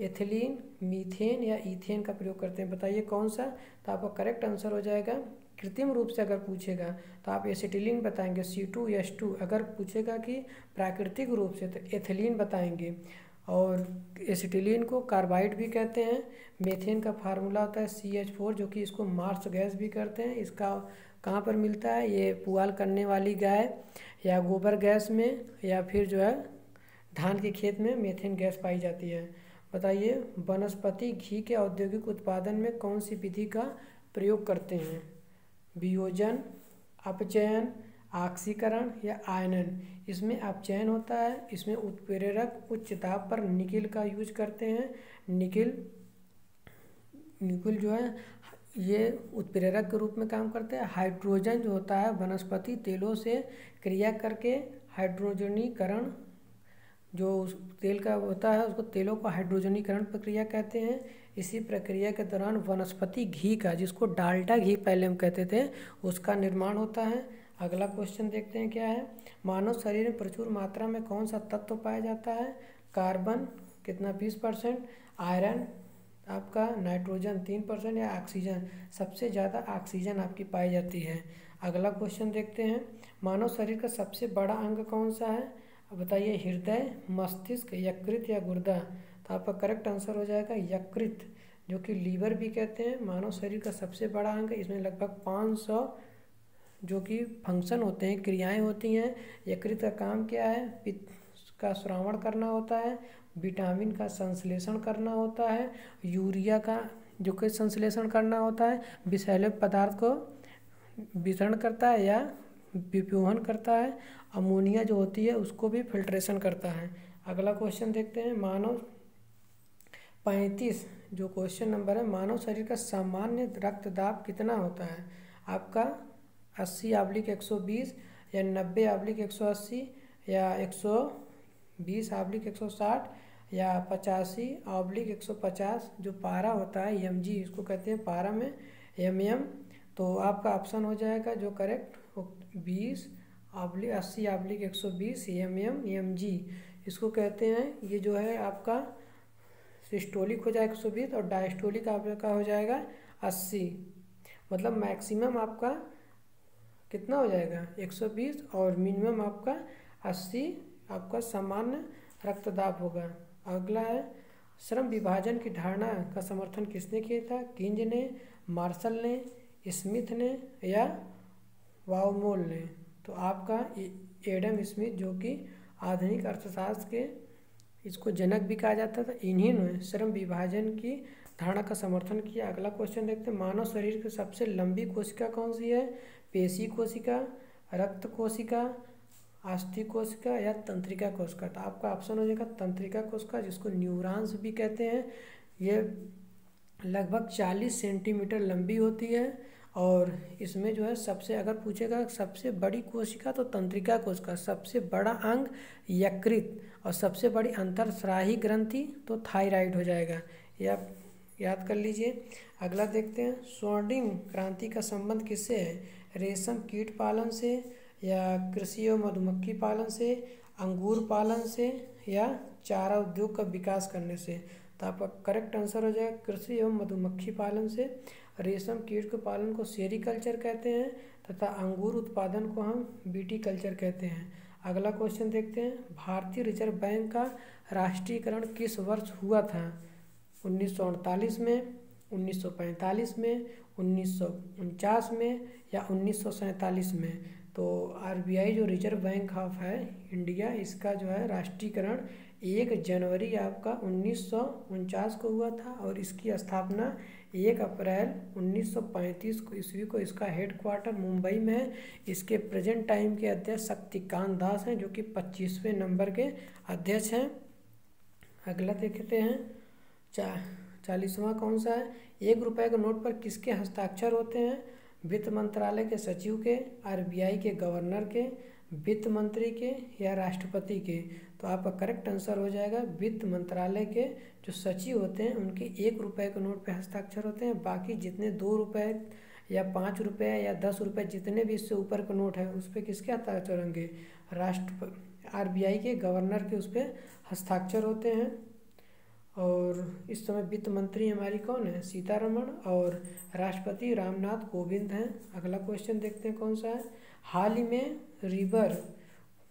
एथिलीन, मीथेन या ईथेन का प्रयोग करते हैं। बताइए कौन सा, तो आपका करेक्ट आंसर हो जाएगा, कृत्रिम रूप से अगर पूछेगा तो आप एसिटिलीन बताएंगे, C2H2। अगर पूछेगा कि प्राकृतिक रूप से तो एथिलीन बताएंगे। और एसिटिलीन को कार्बाइड भी कहते हैं। मीथेन का फार्मूला होता है CH4, जो कि इसको मार्स गैस भी करते हैं। इसका कहाँ पर मिलता है, ये पुआल करने वाली गाय या गोबर गैस में, या फिर जो है धान के खेत में मीथेन गैस पाई जाती है। बताइए, वनस्पति घी के औद्योगिक उत्पादन में कौन सी विधि का प्रयोग करते हैं, वियोजन, अपचयन, ऑक्सीकरण या आयनन। इसमें अपचयन होता है। इसमें उत्प्रेरक उच्च दाब पर निकिल का यूज करते हैं। निकिल जो है ये उत्प्रेरक के रूप में काम करते हैं। हाइड्रोजन जो होता है वनस्पति तेलों से क्रिया करके हाइड्रोजनीकरण, जो उस तेल का होता है उसको तेलों का हाइड्रोजनीकरण प्रक्रिया कहते हैं। इसी प्रक्रिया के दौरान वनस्पति घी का, जिसको डाल्डा घी पहले हम कहते थे, उसका निर्माण होता है। अगला क्वेश्चन देखते हैं क्या है, मानव शरीर में प्रचुर मात्रा में कौन सा तत्व पाया जाता है, कार्बन कितना 20%, आयरन आपका, नाइट्रोजन 3% या ऑक्सीजन, सबसे ज़्यादा ऑक्सीजन आपकी पाई जाती है। अगला क्वेश्चन देखते हैं, मानव शरीर का सबसे बड़ा अंग कौन सा है, बताइए, हृदय, मस्तिष्क, यकृत या गुर्दा। तो आपका करेक्ट आंसर हो जाएगा यकृत, जो कि लीवर भी कहते हैं। मानव शरीर का सबसे बड़ा अंग, इसमें लगभग 500 जो कि फंक्शन होते हैं, क्रियाएं होती हैं। यकृत का काम क्या है, पित्त का श्रावण करना होता है, विटामिन का संश्लेषण करना होता है, यूरिया का जो कि संश्लेषण करना होता है, विषैले पदार्थ को विसरण करता है या विप्योहन करता है, अमोनिया जो होती है उसको भी फिल्ट्रेशन करता है। अगला क्वेश्चन देखते हैं, मानव 35 जो क्वेश्चन नंबर है, मानव शरीर का सामान्य रक्तदाब कितना होता है, आपका 80/120, या 90/180 या 120/160 या 85/150। जो पारा होता है mg, इसको कहते हैं पारा में mm। तो आपका ऑप्शन हो जाएगा जो करेक्ट 20/80/120 mg इसको कहते हैं। ये जो है आपका सिस्टोलिक हो जाएगा 120 और डायस्टोलिक आपका हो जाएगा 80। मतलब मैक्सिमम आपका कितना हो जाएगा 120 और मिनिमम आपका 80 आपका सामान्य रक्तदाब होगा। अगला है श्रम विभाजन की धारणा का समर्थन किसने किया था? किंज ने, मार्शल ने, स्मिथ ने या वाउमोल ने? तो आपका एडम स्मिथ, जो कि आधुनिक अर्थशास्त्र के इसको जनक भी कहा जाता था, इन्हीं ने श्रम विभाजन की धारणा का समर्थन किया। अगला क्वेश्चन देखते हैं, मानव शरीर की सबसे लंबी कोशिका कौन सी है? पेशी कोशिका, रक्त कोशिका, अस्थि कोशिका या तंत्रिका कोशिका? तो आपका ऑप्शन हो जाएगा तंत्रिका कोशिका, जिसको न्यूरॉन्स भी कहते हैं। ये लगभग 40 सेंटीमीटर लंबी होती है और इसमें जो है सबसे, अगर पूछेगा सबसे बड़ी कोशिका तो तंत्रिका कोशिका, सबसे बड़ा अंग यकृत और सबसे बड़ी अंतरस्राही ग्रंथि तो थायराइड हो जाएगा। ये आप याद कर लीजिए। अगला देखते हैं, स्वर्णिम क्रांति का संबंध किससे है? रेशम कीट पालन से या कृषि एवं मधुमक्खी पालन से, अंगूर पालन से या चारा उद्योग का विकास करने से? तो आपका करेक्ट आंसर हो जाएगा कृषि एवं मधुमक्खी पालन से। रेशम कीट के पालन को सेरीकल्चर कहते हैं तथा अंगूर उत्पादन को हम विटीकल्चर कहते हैं। अगला क्वेश्चन देखते हैं, भारतीय रिजर्व बैंक का राष्ट्रीयकरण किस वर्ष हुआ था? 1948 में, 1945 में, 1949 में या 1947 में? तो आरबीआई जो रिजर्व बैंक ऑफ है इंडिया, इसका जो है राष्ट्रीयकरण 1 जनवरी आपका 1949 को हुआ था और इसकी स्थापना 1 अप्रैल 1935 को ईस्वी को इसका हेडक्वार्टर मुंबई में है। इसके प्रेजेंट टाइम के अध्यक्ष शक्तिकांत दास हैं, जो कि 25वें नंबर के अध्यक्ष हैं। अगला देखते हैं, 40वां कौन सा है? 1 रुपये के नोट पर किसके हस्ताक्षर होते हैं? वित्त मंत्रालय के सचिव के, आरबीआई के गवर्नर के, वित्त मंत्री के या राष्ट्रपति के? तो आपका करेक्ट आंसर हो जाएगा वित्त मंत्रालय के जो सचिव होते हैं उनके 1 रुपये के नोट पे हस्ताक्षर होते हैं। बाकी जितने 2 रुपये या 5 रुपये या 10 रुपये जितने भी इससे ऊपर के नोट है उस पर किसके हस्ताक्षर होंगे? आरबीआई के गवर्नर के उस पर हस्ताक्षर होते हैं। और इस समय वित्त मंत्री हमारी कौन है? सीतारमण। और राष्ट्रपति रामनाथ कोविंद हैं। अगला क्वेश्चन देखते हैं कौन सा है? हाल ही में रिवर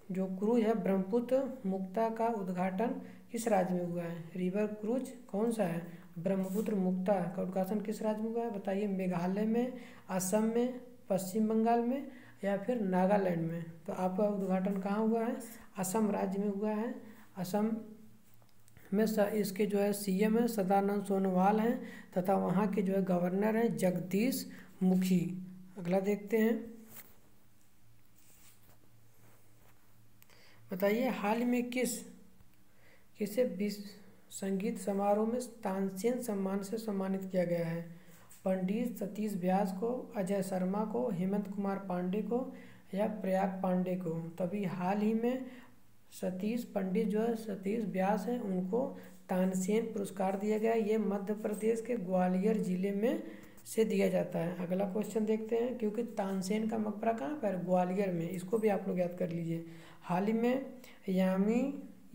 जो क्रूज है ब्रह्मपुत्र मुक्ता का उद्घाटन किस राज्य में हुआ है? रिवर क्रूज कौन सा है? ब्रह्मपुत्र मुक्ता का उद्घाटन किस राज्य में हुआ है? बताइए। मेघालय में, असम में, पश्चिम बंगाल में या फिर नागालैंड में? तो आपका उद्घाटन कहाँ हुआ है? असम राज्य में हुआ है। असम में इसके जो है सीएम है सदानंद सोनोवाल हैं तथा वहाँ के जो है गवर्नर हैं जगदीश मुखी। अगला देखते हैं, बताइए हाल में किसे विश्व संगीत समारोह में तानसेन सम्मान से सम्मानित किया गया है? पंडित सतीश व्यास को, अजय शर्मा को, हेमंत कुमार पांडे को या प्रयाग पांडे को? तभी हाल ही में पंडित जो है सतीश व्यास हैं उनको तानसेन पुरस्कार दिया गया। ये मध्य प्रदेश के ग्वालियर जिले में से दिया जाता है। अगला क्वेश्चन देखते हैं, क्योंकि तानसेन का मकबरा कहाँ पर? ग्वालियर में। इसको भी आप लोग याद कर लीजिए। हाल ही में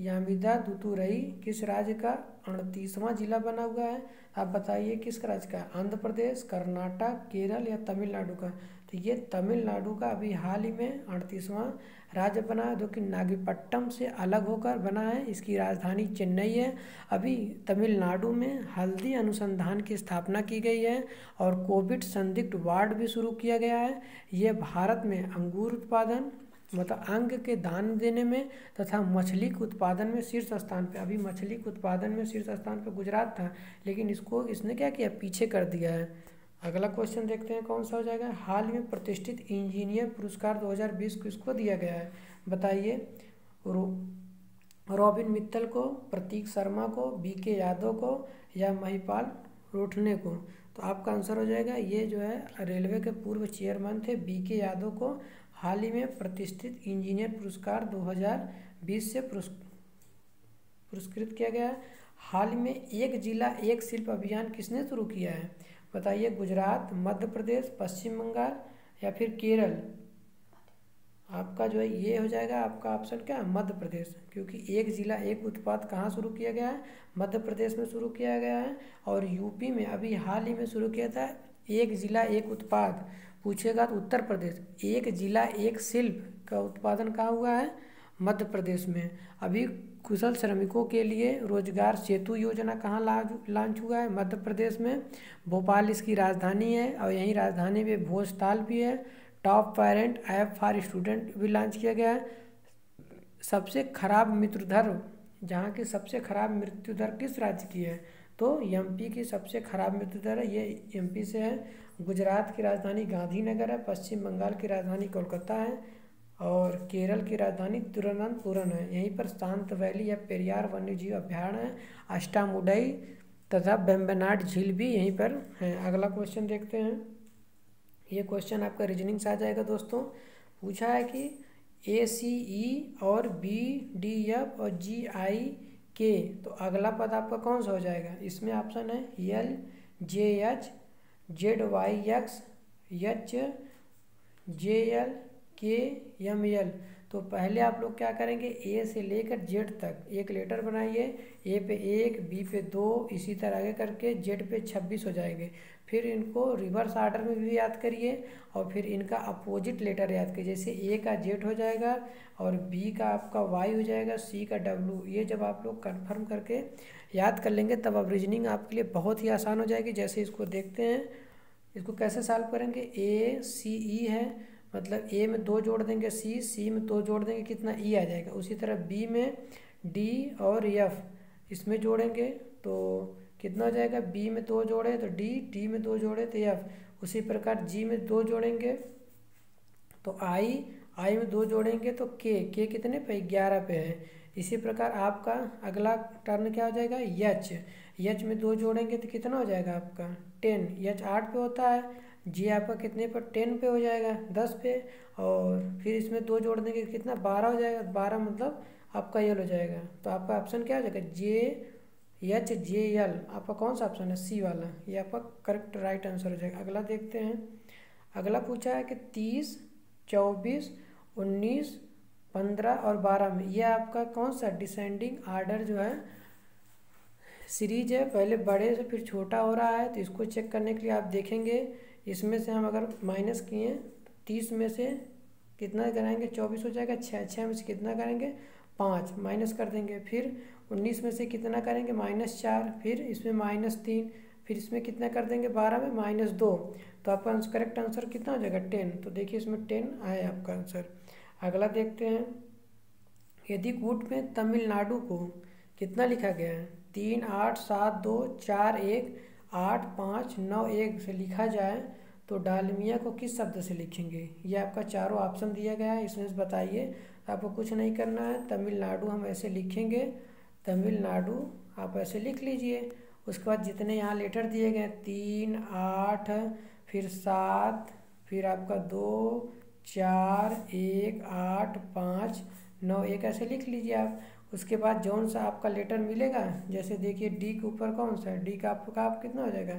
यामिदा दुतुरई किस राज्य का 38वां जिला बना हुआ है? आप बताइए किस राज्य का? आंध्र प्रदेश, कर्नाटक, केरल या तमिलनाडु का? तो ये तमिलनाडु का अभी हाल ही में 38वां राज्य बना है, जो कि नागपट्टनम से अलग होकर बना है। इसकी राजधानी चेन्नई है। अभी तमिलनाडु में हल्दी अनुसंधान की स्थापना की गई है और कोविड संदिग्ध वार्ड भी शुरू किया गया है। ये भारत में अंगूर उत्पादन मतलब अंग के दान देने में तथा मछली के उत्पादन में शीर्ष स्थान पे। अभी मछली के उत्पादन में शीर्ष स्थान पे गुजरात था, लेकिन इसने क्या किया? पीछे कर दिया है। अगला क्वेश्चन देखते हैं कौन सा हो जाएगा? हाल में प्रतिष्ठित इंजीनियर पुरस्कार 2020 किसको दिया गया है? बताइए। रॉबिन मित्तल को, प्रतीक शर्मा को, बीके यादव को या महिपाल रोठने को? तो आपका आंसर हो जाएगा ये जो है रेलवे के पूर्व चेयरमैन थे बीके यादव को हाल ही में प्रतिष्ठित इंजीनियर पुरस्कार 2020 से पुरस्कृत किया गया है। हाल ही में एक जिला एक शिल्प अभियान किसने शुरू किया है? बताइए। गुजरात, मध्य प्रदेश, पश्चिम बंगाल या फिर केरल। आपका जो है ये हो जाएगा आपका ऑप्शन क्या है? मध्य प्रदेश, क्योंकि एक जिला एक उत्पाद कहाँ शुरू किया गया है? मध्य प्रदेश में शुरू किया गया है। और यूपी में अभी हाल ही में शुरू किया था एक जिला एक उत्पाद। पूछेगा तो उत्तर प्रदेश। एक जिला एक शिल्प का उत्पादन कहाँ हुआ है? मध्य प्रदेश में। अभी कुशल श्रमिकों के लिए रोजगार सेतु योजना कहाँ लॉन्च हुआ है? मध्य प्रदेश में। भोपाल इसकी राजधानी है और यहीं राजधानी में भोजताल भी है। Top parent app for student भी लॉन्च किया गया है। सबसे खराब मृत्यु दर, जहाँ की सबसे खराब मृत्यु दर किस राज्य की है? तो एमपी की सबसे खराब मृत्यु दर है, ये एमपी से है। गुजरात की राजधानी गांधीनगर है। पश्चिम बंगाल की राजधानी कोलकाता है और केरल की राजधानी तिरुवनंतपुरम है। यहीं पर शांत वैली या पेरियार वन्यजीव अभ्यारण्य है। अष्टामुडई तथा बेम्बनाड झील भी यहीं पर है। अगला क्वेश्चन देखते हैं। ये क्वेश्चन आपका रीजनिंग से आ जाएगा दोस्तों। पूछा है कि ACE और BDF और GIK, तो अगला पद आपका कौन सा हो जाएगा? इसमें ऑप्शन है LJH, ZYX, HJL, KML। तो पहले आप लोग क्या करेंगे? A से लेकर Z तक एक लेटर बनाइए। A पे 1, B पे 2, इसी तरह आगे करके Z पे 26 हो जाएंगे। फिर इनको रिवर्स ऑर्डर में भी याद करिए और फिर इनका अपोजिट लेटर याद करिए। जैसे A का Z हो जाएगा और B का आपका Y हो जाएगा, C का W। ये जब आप लोग कन्फर्म करके याद कर लेंगे तब अब रीजनिंग आपके लिए बहुत ही आसान हो जाएगी। जैसे इसको देखते हैं, इसको कैसे सॉल्व करेंगे? ACE है, मतलब A में 2 जोड़ देंगे C में 2 जोड़ देंगे, कितना E आ जाएगा। उसी तरह B में D और F इसमें जोड़ेंगे तो कितना हो जाएगा? B में 2 जोड़े तो D में 2 जोड़े तो F। उसी प्रकार G में 2 जोड़ेंगे तो I में 2 जोड़ेंगे तो K कितने पे? 11 पे है। इसी प्रकार आपका अगला टर्न क्या हो जाएगा? H में 2 जोड़ेंगे तो कितना हो जाएगा आपका? 10। H 8 पे होता है, G आपका कितने पर? 10 पे हो जाएगा, 10 पे। और फिर इसमें 2 जोड़ देंगे कितना? 12 हो जाएगा। 12 मतलब आपका यल हो जाएगा। तो आपका ऑप्शन क्या हो जाएगा? JHJL। आपका कौन सा ऑप्शन है? C वाला। ये आपका करेक्ट राइट आंसर हो जाएगा। अगला देखते हैं। अगला पूछा है कि 30, 24, 19, 15 और 12 में ये आपका कौन सा डिसेंडिंग आर्डर जो है सीरीज है? पहले बड़े से फिर छोटा हो रहा है, तो इसको चेक करने के लिए आप देखेंगे इसमें से हम अगर माइनस किए तो 30 में से कितना कराएंगे? 24 हो जाएगा। 6 में से कितना करेंगे? 5 माइनस कर देंगे। फिर 19 में से कितना करेंगे? -4। फिर इसमें -3। फिर इसमें कितना कर देंगे? 12 में -2। तो आपका करेक्ट आंसर कितना हो जाएगा? 10। तो देखिए इसमें 10 आया आपका आंसर। अगला देखते हैं। यदि कूट में तमिलनाडु को कितना लिखा गया है? 3, 8, 7, 2, 4, 1, 8, 5, 9, 1 से लिखा जाए तो डालमिया को किस शब्द से लिखेंगे? ये आपका चारों ऑप्शन दिया गया है, इसमें से बताइए। आपको कुछ नहीं करना है। तमिलनाडु हम ऐसे लिखेंगे, तमिलनाडु आप ऐसे लिख लीजिए। उसके बाद जितने यहाँ लेटर दिए गए 3, 8, फिर 7, फिर आपका 2, 4, 1, 8, 5, 9, 1 ऐसे लिख लीजिए आप। उसके बाद जौन सा आपका लेटर मिलेगा, जैसे देखिए डी के ऊपर कौन सा है? डी का आपका कितना हो जाएगा?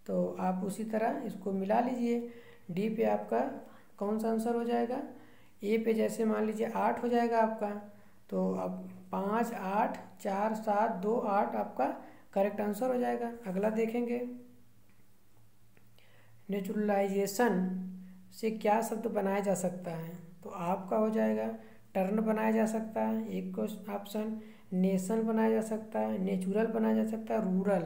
तो आप उसी तरह इसको मिला लीजिए। डी पे आपका कौन सा आंसर हो जाएगा? ए पे जैसे मान लीजिए 8 हो जाएगा आपका। तो अब 5, 8, 4, 7, 2, 8 आपका करेक्ट आंसर हो जाएगा। अगला देखेंगे। नेचुरलाइजेशन से क्या शब्द बनाया जा सकता है? तो आपका हो जाएगा टर्न बनाया जा सकता है, एक ऑप्शन। नेशन बनाया जा सकता है, नेचुरल बनाया जा सकता है, रूरल।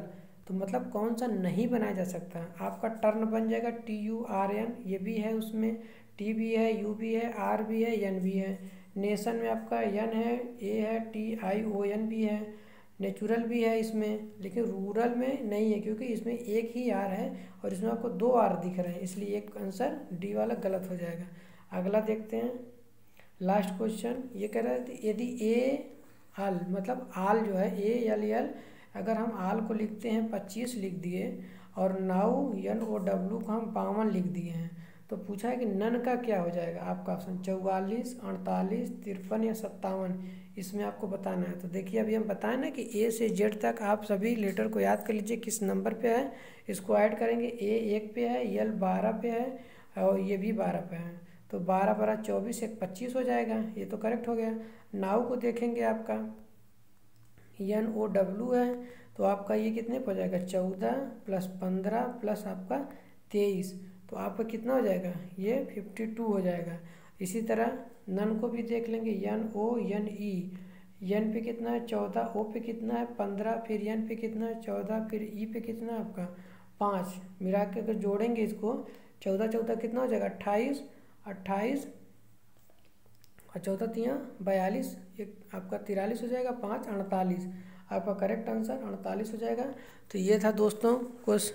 तो मतलब कौन सा नहीं बनाया जा सकता? आपका टर्न बन जाएगा TURN, ये भी है उसमें, T भी है, U भी है, R भी है, N भी है। नेशन में आपका N है, A है, TION भी है, नेचुरल भी है इसमें। लेकिन रूरल में नहीं है क्योंकि इसमें एक ही R है और इसमें आपको 2 R दिख रहे हैं, इसलिए एक आंसर डी वाला गलत हो जाएगा। अगला देखते हैं। लास्ट क्वेश्चन ये कह रहा है यदि AL मतलब आल जो है ALL, अगर हम आल को लिखते हैं 25 लिख दिए और नाउ NOW को हम 52 लिख दिए हैं, तो पूछा है कि नन का क्या हो जाएगा आपका ऑप्शन 44, 48, 53 या 57, इसमें आपको बताना है। तो देखिए अभी हम बताएं ना कि ए से जेड तक आप सभी लेटर को याद कर लीजिए किस नंबर पे है, इसको ऐड करेंगे। ए 1 पे है, यल 12 पे है और ये भी 12 पे है, तो 12 12 24, 1 25 हो जाएगा, ये तो करेक्ट हो गया। नाउ को देखेंगे आपका एन ओ डब्ल्यू है, तो आपका ये कितने पर हो जाएगा 14 + 15 + आपका 23, तो आपका कितना हो जाएगा ये 52 हो जाएगा। इसी तरह नन को भी देख लेंगे, N O N E, N पे कितना है 14, ओ पे कितना है 15, फिर एन पे कितना है 14, फिर ई पे कितना है आपका 5, मिला के अगर जोड़ेंगे इसको 14 14 कितना हो जाएगा 28, 28 और 14 तियाँ 42, एक आपका 43 हो जाएगा, 5 48, आपका करेक्ट आंसर 48 हो जाएगा। तो ये था दोस्तों कुछ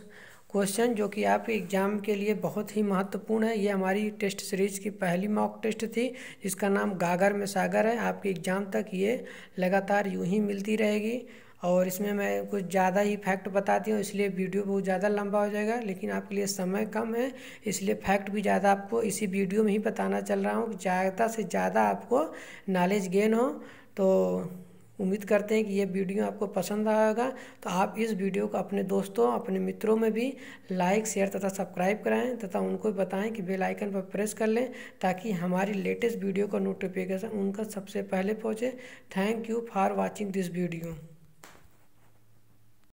क्वेश्चन जो कि आपके एग्ज़ाम के लिए बहुत ही महत्वपूर्ण है। ये हमारी टेस्ट सीरीज की पहली मॉक टेस्ट थी जिसका नाम गागर में सागर है। आपके एग्ज़ाम तक ये लगातार यूं ही मिलती रहेगी और इसमें मैं कुछ ज़्यादा ही फैक्ट बताती हूँ, इसलिए वीडियो बहुत ज़्यादा लंबा हो जाएगा, लेकिन आपके लिए समय कम है इसलिए फैक्ट भी ज़्यादा आपको इसी वीडियो में ही बताना चल रहा हूँ कि ज़्यादा से ज़्यादा आपको नॉलेज गेन हो। तो उम्मीद करते हैं कि ये वीडियो आपको पसंद आया होगा। तो आप इस वीडियो को अपने दोस्तों अपने मित्रों में भी लाइक शेयर तथा सब्सक्राइब कराएं तथा उनको बताएं कि बेल आइकन पर प्रेस कर लें ताकि हमारी लेटेस्ट वीडियो का नोटिफिकेशन उनका सबसे पहले पहुंचे। Thank you for watching this video.